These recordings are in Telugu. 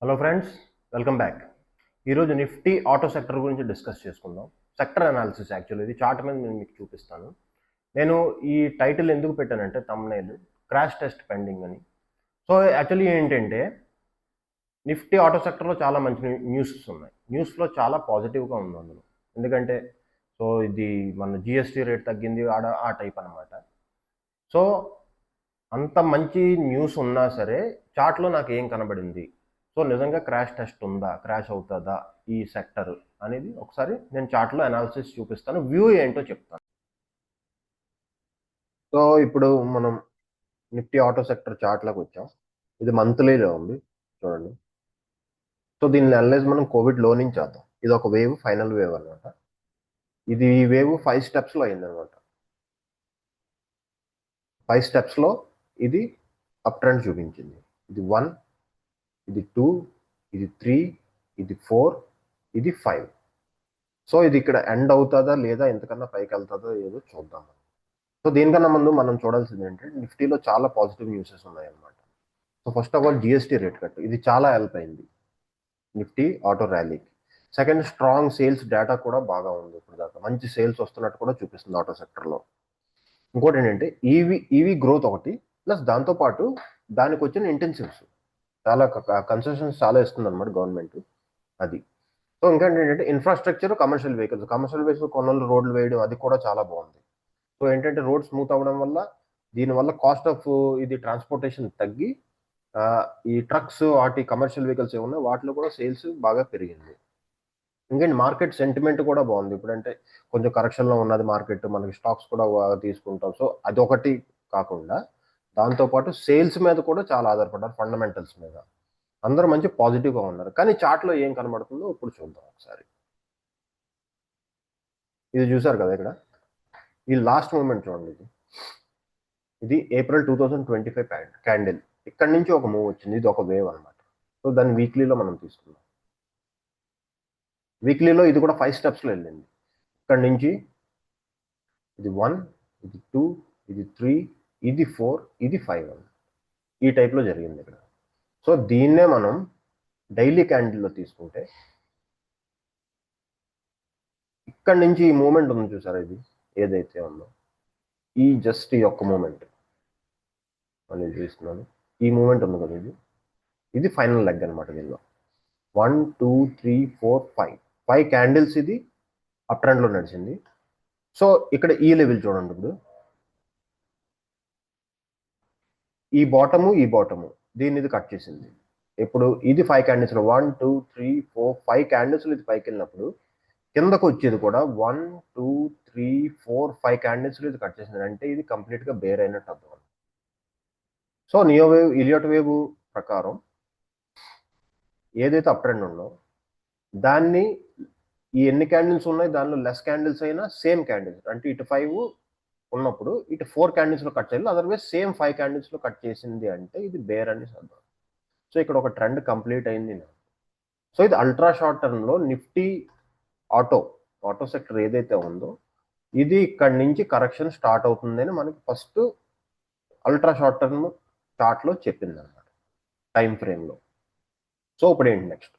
Hello friends, welcome back. ఈరోజు నిఫ్టీ ఆటో సెక్టర్ గురించి డిస్కస్ చేసుకుందాం. సెక్టర్ అనాలిసిస్ యాక్చువల్లీ ఇది చార్ట్ మీద నేను మీకు చూపిస్తాను. నేను ఈ టైటిల్ ఎందుకు పెట్టానంటే తమ్నైల్ క్రాష్ టెస్ట్ పెండింగ్ అని. సో యాక్చువల్లీ ఏంటంటే నిఫ్టీ ఆటో సెక్టర్లో చాలా మంచి న్యూసెస్ ఉన్నాయి. న్యూస్లో చాలా పాజిటివ్గా ఉంది అందులో. ఎందుకంటే సో ఇది మన జిఎస్టీ రేట్ తగ్గింది ఆ టైప్ అనమాట. సో అంత మంచి న్యూస్ ఉన్నా సరే చార్ట్లో నాకు ఏం కనబడింది, సో నిజంగా క్రాష్ టెస్ట్ ఉందా, క్రాష్ అవుతుందా ఈ సెక్టర్ అనేది ఒకసారి నేను చార్ట్లో అనాలిసిస్ చూపిస్తాను, వ్యూ ఏంటో చెప్తాను. సో ఇప్పుడు మనం నిఫ్టీ ఆటో సెక్టర్ చార్ట్లోకి వచ్చాం. ఇది మంత్లీలో ఉంది చూడండి. సో దీన్ని అనలైజ్ మనం కోవిడ్ లో నుంచి చేద్దాం. ఇది ఒక వేవ్, ఫైనల్ వేవ్ అనమాట. ఇది ఈ వేవ్ 5 స్టెప్స్లో అయింది అనమాట. 5 స్టెప్స్లో ఇది అప్ ట్రెండ్ చూపించింది. ఇది 1, ఇది 2, ఇది 3, ఇది 4, ఇది 5. సో ఇది ఇక్కడ ఎండ్ అవుతుందా లేదా, ఎంతకన్నా పైకి వెళ్తుందో ఏదో చూద్దాం. సో దీనికన్నా ముందు మనం చూడాల్సింది ఏంటంటే నిఫ్టీలో చాలా పాజిటివ్ న్యూసెస్ ఉన్నాయన్నమాట. So first of all GST rate cut, ఇది చాలా హెల్ప్ అయింది నిఫ్టీ ఆటో ర్యాలీకి. సెకండ్, స్ట్రాంగ్ సేల్స్ డేటా కూడా బాగా ఉంది. ఇప్పుడు దాకా మంచి సేల్స్ వస్తున్నట్టు కూడా చూపిస్తుంది ఆటో సెక్టర్లో. ఇంకోటి ఏంటంటే ఈవీ గ్రోత్ ఒకటి, ప్లస్ దాంతోపాటు దానికి వచ్చిన ఇంటెన్సివ్స్ చాలా కన్సెషన్స్ చాలా ఇస్తుంది అనమాట గవర్నమెంట్. అది. సో ఇంకా ఏంటంటే ఇన్ఫ్రాస్ట్రక్చర్, కమర్షియల్ వెహికల్స్ కొన్నాళ్ళు రోడ్లు వేయడం అది కూడా చాలా బాగుంది. సో ఏంటంటే రోడ్ స్మూత్ అవ్వడం వల్ల దీనివల్ల కాస్ట్ ఆఫ్ ఇది ట్రాన్స్పోర్టేషన్ తగ్గి ఈ ట్రక్స్ వాటి కమర్షియల్ వెహికల్స్ ఏమన్నా వాటిలో కూడా సేల్స్ బాగా పెరిగింది. ఇంకేంటి మార్కెట్ సెంటిమెంట్ కూడా బాగుంది. ఇప్పుడంటే కొంచెం కరెక్షన్లో ఉన్నది మార్కెట్, మనకి స్టాక్స్ కూడా తీసుకుంటాం. సో అదొకటి కాకుండా దాంతోపాటు సేల్స్ మీద కూడా చాలా ఆధారపడ్డారు, ఫండమెంటల్స్ మీద అందరూ మంచి పాజిటివ్గా ఉన్నారు. కానీ చార్ట్లో ఏం కనబడుతుందో ఇప్పుడు చూద్దాం ఒకసారి. ఇది చూసారు కదా ఇక్కడ, ఈ లాస్ట్ మూమెంట్ చూడండి. ఇది ఏప్రిల్ 2025 క్యాండిల్. ఇక్కడ నుంచి ఒక మూవ్ వచ్చింది, ఇది ఒక వేవ్ అనమాట. సో దాన్ని వీక్లీలో మనం తీసుకుందాం. వీక్లీలో ఇది కూడా 5 స్టెప్స్లో వెళ్ళింది. ఇక్కడ నుంచి ఇది 1, ఇది 2, ఇది 3, ఇది 4, ఇది 5 అని ఈ టైప్లో జరిగింది ఇక్కడ. సో దీన్నే మనం డైలీ క్యాండిల్లో తీసుకుంటే ఇక్కడ నుంచి ఈ మూమెంట్ ఉంది చూసారా, ఇది ఏదైతే ఉందో ఈ జస్ట్ ఈ ఒక్క మూమెంట్ నేను చూస్తున్నాను. ఈ మూమెంట్ ఉంది కదా, ఇది ఫైనల్ లెగ్ అనమాట. దీనిలో 1, 2, 3, 4, 5 క్యాండిల్స్ ఇది అప్ ట్రెండ్లో నడిచింది. సో ఇక్కడ ఈ లెవెల్ చూడండి. ఇప్పుడు ఈ బాటము దీన్ని ఇది కట్ చేసింది. ఇప్పుడు ఇది 5 క్యాండిల్స్ 1, 2, 3, 4, 5 క్యాండిల్స్ ఇది పైకి వెళ్ళినప్పుడు కిందకు వచ్చేది కూడా 1, 2, 3, 4, 5 క్యాండిల్స్ ఇది కట్ చేసింది. అంటే ఇది కంప్లీట్ గా బేర్ అయినట్టు అర్థం. So neo wave, Elliot wave ప్రకారం ఏదైతే అప్ ట్రెండ్ ఉందో దాన్ని ఈ ఎన్ని క్యాండిల్స్ ఉన్నాయి దానిలో లెస్ క్యాండిల్స్ అయినా సేమ్ క్యాండిల్స్, అంటే ఇటు 5 ఉన్నప్పుడు ఇటు 4 క్యాండిల్స్ లో కట్ చేయాలి, అదర్వైజ్ సేమ్ 5 క్యాండిల్స్ లో కట్ చేసింది అంటే ఇది బేర్ అని అర్థం. సో ఇక్కడ ఒక ట్రెండ్ కంప్లీట్ అయింది. సో ఇది అల్ట్రా షార్ట్ టర్మ్ లో నిఫ్టీ ఆటో సెక్టర్ ఏదైతే ఉందో ఇది ఇక్కడ నుంచి కరెక్షన్ స్టార్ట్ అవుతుందని మనకి first ultra short term chart లో చెప్పింది అనమాట, టైం ఫ్రేమ్ లో. సో ఇప్పుడు ఏంటి నెక్స్ట్,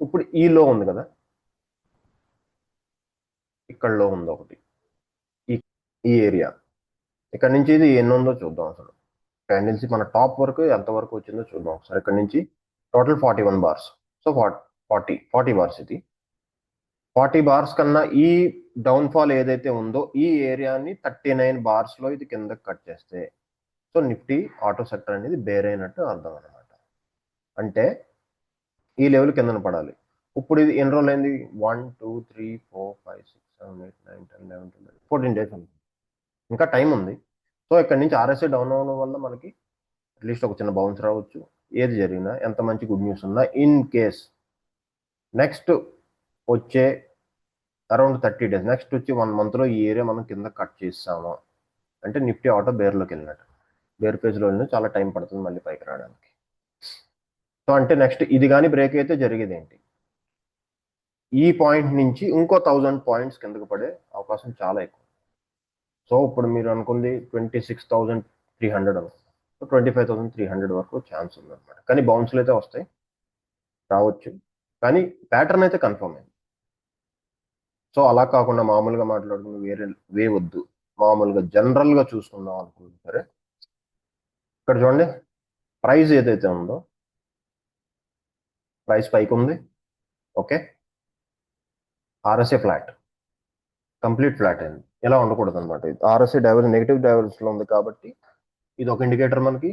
ఇప్పుడు ఈ లో ఉంది కదా, ఇక్కడ లో ఉంది ఒకటి, ఈ ఏరియా ఇక్కడ నుంచి ఇది ఎన్ని ఉందో చూద్దాం. అసలు క్యాండిల్స్ మన టాప్ వరకు ఎంత వరకు వచ్చిందో చూద్దాం ఒకసారి. ఇక్కడ నుంచి టోటల్ 41 బార్స్. So 40 bars. ఇది 40 బార్స్ కన్నా ఈ డౌన్ ఫాల్ ఏదైతే ఉందో ఈ ఏరియాని 39 బార్స్ లో ఇది కిందకి కట్ చేస్తే సో నిఫ్టీ ఆటో సెక్టర్ అనేది బేర్ అయినట్టు అర్థం అనమాట. అంటే ఈ లెవెల్ కిందన పడాలి. ఇప్పుడు ఇది ఎన్ని రోజులు అయింది, 1, 2, 3, 4, 5, 6, 7, 8, 9, 10, 11, 12, 14 డేస్ ఉంది, ఇంకా టైం ఉంది. సో ఇక్కడ నుంచి ఆర్ఎస్ఐ డౌన్ అవ్వడం వల్ల మనకి అట్లీస్ట్ ఒక చిన్న బౌన్స్ రావచ్చు. ఏది జరిగినా, ఎంత మంచి గుడ్ న్యూస్ ఉన్నా, ఇన్ కేస్ నెక్స్ట్ వచ్చే అరౌండ్ 30 డేస్, నెక్స్ట్ వచ్చి 1 month లో ఈ ఏరియా మనం కింద కట్ చేస్తాము అంటే నిఫ్టీ ఆటో బేర్లోకి వెళ్ళినట్టు. బేర్ పేజ్లో వెళ్ళిన చాలా టైం పడుతుంది మళ్ళీ పైకి రావడానికి. సో అంటే నెక్స్ట్ ఇది కానీ బ్రేక్ అయితే జరిగేది ఏంటి, ఈ పాయింట్ నుంచి ఇంకో 1000 పాయింట్స్ కిందకు పడే అవకాశం చాలా ఎక్కువ. సో ఇప్పుడు మీరు అనుకుంది 26,300 అనుకుంది, సో 25,300 వరకు ఛాన్స్ ఉందన్నమాట. కానీ బౌన్స్లు అయితే వస్తాయి. రావచ్చు, కానీ ప్యాటర్న్ అయితే కన్ఫర్మ్ అయింది. సో అలా కాకుండా మామూలుగా మాట్లాడుకుని వేరే వే వద్దు, మామూలుగా జనరల్గా చూసుకుందాం అనుకుంటే సరే, ఇక్కడ చూడండి ప్రైస్ ఏదైతే ఉందో ప్రైస్ పైకి ఉంది. Okay, RSA flat, complete flat అయింది. ఇలా ఉండకూడదు అనమాట. ఆర్ఎస్ఏ డైవర్స్ నెగిటివ్ డైవర్స్లో ఉంది కాబట్టి ఇది ఒక ఇండికేటర్ మనకి.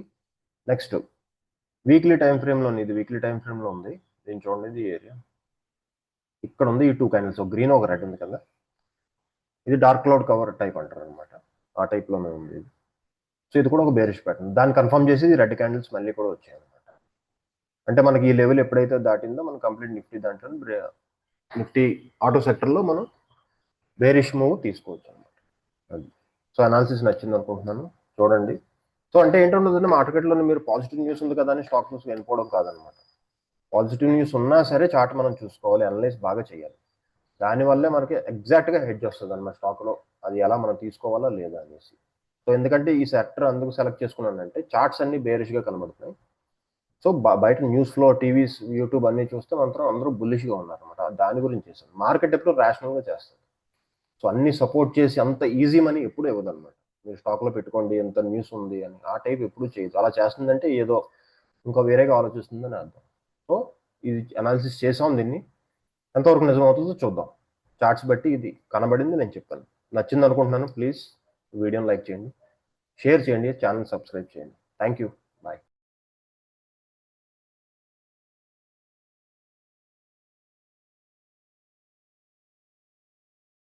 నెక్స్ట్ వీక్లీ టైం ఫ్రేమ్లో ఉంది, ఇది వీక్లీ టైం ఫ్రేమ్లో ఉంది. దీన్ని చూడండి, ఇది ఏరియా ఇక్కడ ఉంది, ఈ 2 క్యాండిల్స్, ఒక గ్రీన్ ఒక రెడ్ ఉంది కదా, ఇది డార్క్ క్లౌడ్ కవర్ టైప్ అంటారు అనమాట. ఆ టైప్లోనే ఉంది ఇది. సో ఇది కూడా ఒక బేరిష్ ప్యాటర్న్, దాన్ని కన్ఫర్మ్ చేసి రెడ్ క్యాండిల్స్ మళ్ళీ కూడా వచ్చాయి అనమాట. అంటే మనకి ఈ లెవెల్ ఎప్పుడైతే దాటిందో మనం కంప్లీట్ నిఫ్టీ దాంట్లో నిఫ్టీ ఆటో సెక్టర్లో మనం బేరిష్ మూవ్ తీసుకోవచ్చు అనమాట. అది సో అనాలిసిస్ నచ్చింది అనుకుంటున్నాను, చూడండి. సో అంటే ఏంటంటే మార్కెట్లోనే మీరు పాజిటివ్ న్యూస్ ఉంది కదా అని స్టాక్ న్యూస్ వెళ్ళిపోవడం కాదనమాట. పాజిటివ్ న్యూస్ ఉన్నా సరే చార్ట్ మనం చూసుకోవాలి, అనలైజ్ బాగా చేయాలి. దానివల్లే మనకి ఎగ్జాక్ట్గా హెడ్జ్ వస్తుంది అన్నమాట స్టాక్లో, అది ఎలా మనం తీసుకోవాలా లేదా అనేసి. సో ఎందుకంటే ఈ సెక్టర్ అందుకు సెలెక్ట్ చేసుకున్నానంటే చార్ట్స్ అన్ని బేరిష్గా కనబడుతున్నాయి. సో బయట న్యూస్ ఫ్లో, టీవీస్, యూట్యూబ్ అన్ని చూస్తే మాత్రం అందరూ బుల్లిష్గా ఉన్నారనమాట. దాని గురించి చేశాను. మార్కెట్ ఎప్పుడు ర్యాషనల్గా చేస్తుంది. సో అన్ని సపోర్ట్ చేసి అంత ఈజీ మనీ ఎప్పుడు ఇవ్వదన్నమాట. మీరు స్టాక్లో పెట్టుకోండి ఎంత న్యూస్ ఉంది అని ఆ టైప్ ఎప్పుడు చేయదు. అలా చేస్తుందంటే ఏదో ఇంకా వేరేగా ఆలోచిస్తుందని అర్థం. సో ఇది అనాలిసిస్ చేసాం, దీన్ని ఎంతవరకు నిజం అవుతుందో చూద్దాం. చార్ట్స్ బట్టి ఇది కనబడింది, నేను చెప్పాను. నచ్చింది అనుకుంటున్నాను. ప్లీజ్ వీడియోని లైక్ చేయండి, షేర్ చేయండి, ఛానల్ సబ్స్క్రైబ్ చేయండి. Thank you.